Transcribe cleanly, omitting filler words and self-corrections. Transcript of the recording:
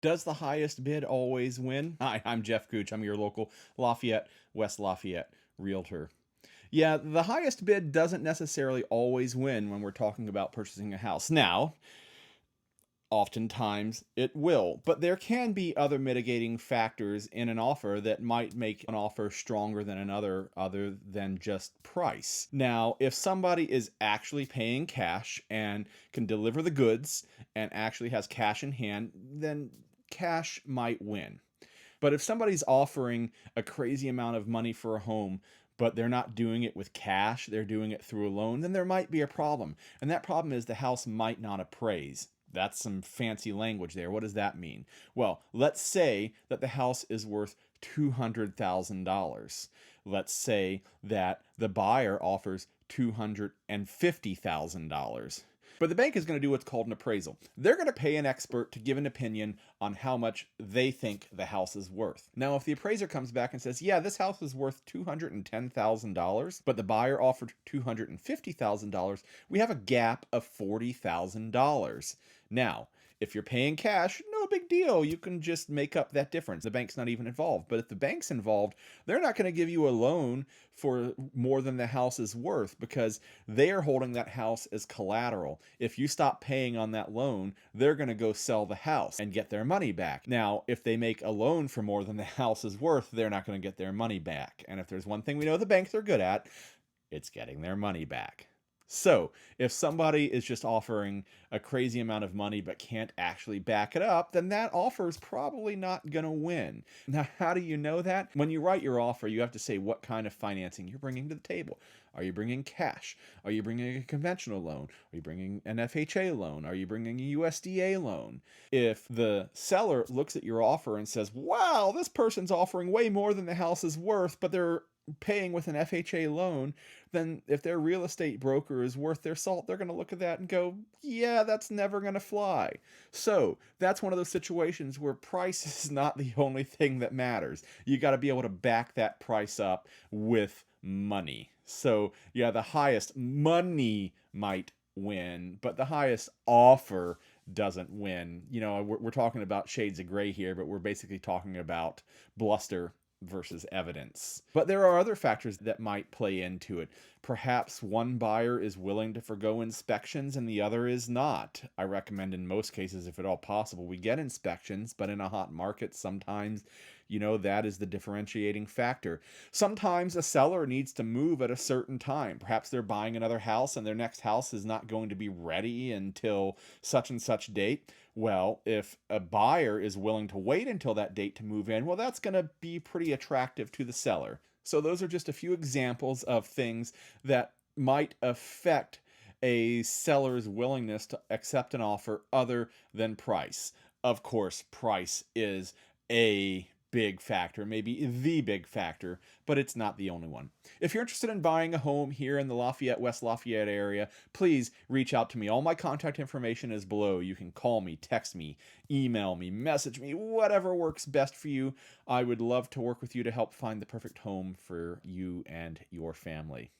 Does the highest bid always win? Hi, I'm Geoff Gooch. I'm your local Lafayette, West Lafayette realtor. Yeah, the highest bid doesn't necessarily always win when we're talking about purchasing a house. Now, oftentimes it will, but there can be other mitigating factors in an offer that might make an offer stronger than another, other than just price. Now, if somebody is actually paying cash and can deliver the goods and actually has cash in hand, then cash might win. But if somebody's offering a crazy amount of money for a home, but they're not doing it with cash, they're doing it through a loan, then there might be a problem. And that problem is the house might not appraise. That's some fancy language there. What does that mean? Well, let's say that the house is worth $200,000. Let's say that the buyer offers $250,000. But the bank is going to do what's called an appraisal. They're going to pay an expert to give an opinion on how much they think the house is worth. Now, if the appraiser comes back and says, yeah, this house is worth $210,000, but the buyer offered $250,000, we have a gap of $40,000. Now, if you're paying cash, no big deal. You can just make up that difference. The bank's not even involved. But if the bank's involved, they're not going to give you a loan for more than the house is worth because they are holding that house as collateral. If you stop paying on that loan, they're going to go sell the house and get their money back. Now, if they make a loan for more than the house is worth, they're not going to get their money back. And if there's one thing we know the banks are good at, it's getting their money back. So, if somebody is just offering a crazy amount of money but can't actually back it up, then that offer is probably not going to win. Now, how do you know that? When you write your offer, you have to say what kind of financing you're bringing to the table. Are you bringing cash? Are you bringing a conventional loan? Are you bringing an FHA loan? Are you bringing a USDA loan? If the seller looks at your offer and says, wow, this person's offering way more than the house is worth, but they're paying with an FHA loan, then if their real estate broker is worth their salt, they're going to look at that and go, yeah, that's never going to fly. So that's one of those situations where price is not the only thing that matters. You got to be able to back that price up with money. So yeah, the highest money might win, but the highest offer doesn't win. You know, we're talking about shades of gray here, but we're basically talking about bluster versus evidence. But there are other factors that might play into it. Perhaps one buyer is willing to forgo inspections and the other is not. I recommend in most cases, if at all possible, we get inspections, but in a hot market, sometimes, that is the differentiating factor. Sometimes a seller needs to move at a certain time. Perhaps they're buying another house and their next house is not going to be ready until such and such date. Well, if a buyer is willing to wait until that date to move in, well, that's going to be pretty attractive to the seller. So those are just a few examples of things that might affect a seller's willingness to accept an offer other than price. Of course, price is a big factor, maybe the big factor, but it's not the only one. If you're interested in buying a home here in the Lafayette, West Lafayette area, please reach out to me. All my contact information is below. You can call me, text me, email me, message me, whatever works best for you. I would love to work with you to help find the perfect home for you and your family.